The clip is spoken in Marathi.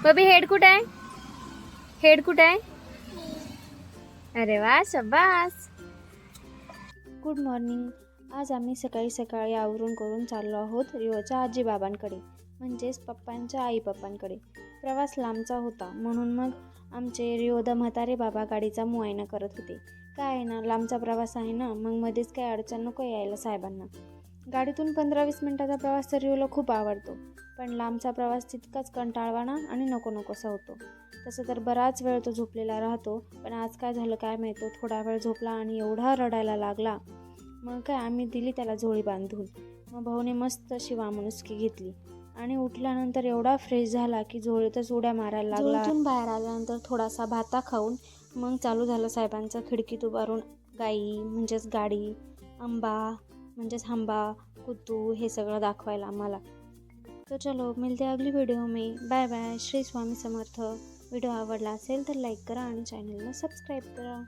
बबी हेड कुठे आहे? हेड कुठे आहे? अरे वा, शबास. Good morning. आज आम्ही सकाळी सकाळी आवरून करून चाललो आहोत रिओच्या आजी बाबांकडे, म्हणजेच पप्पांच्या आई पप्पांकडे. प्रवास लांबचा होता म्हणून मग आमचे रिओदा म्हातारे बाबा गाडीचा मुआयना करत होते. काय आहे ना, लांबचा प्रवास आहे ना, मग मध्येच काही अडचण नको यायला साहेबांना. गाडीतून 15-20 मिनटाचा प्रवास तर रिओला खूप आवडतो, पण लांबचा प्रवास तितकाच कंटाळवाणा आणि नको नकोसा होतो. तसं तर बराच वेळ तो झोपलेला राहतो, पण आज काय झालं काय माहिती, थोडा वेळ झोपला आणि एवढा रडायला लागला. मग काय आम्ही दिली त्याला झोळी बांधून. मग भाऊने मस्त अशी वामनुस्की घेतली आणि उठल्यानंतर एवढा फ्रेश झाला की झोळीतच उड्या मारायला लागला. झोळीतून बाहेर आल्यानंतर थोडासा भाता खाऊन मग चालू झालं साहेबांचं खिडकीत उभारून गाई म्हणजेच गाडी, आंबा म्हणजेच हंबा, कुतू हे सगळं दाखवायला आम्हाला. तो चलो मिलते अगली व्हिडिओ में. Bye bye. Shri Swami Samarth. Video आवडला असेल तर लाईक करा आणि चॅनलला सबस्क्राईब करा.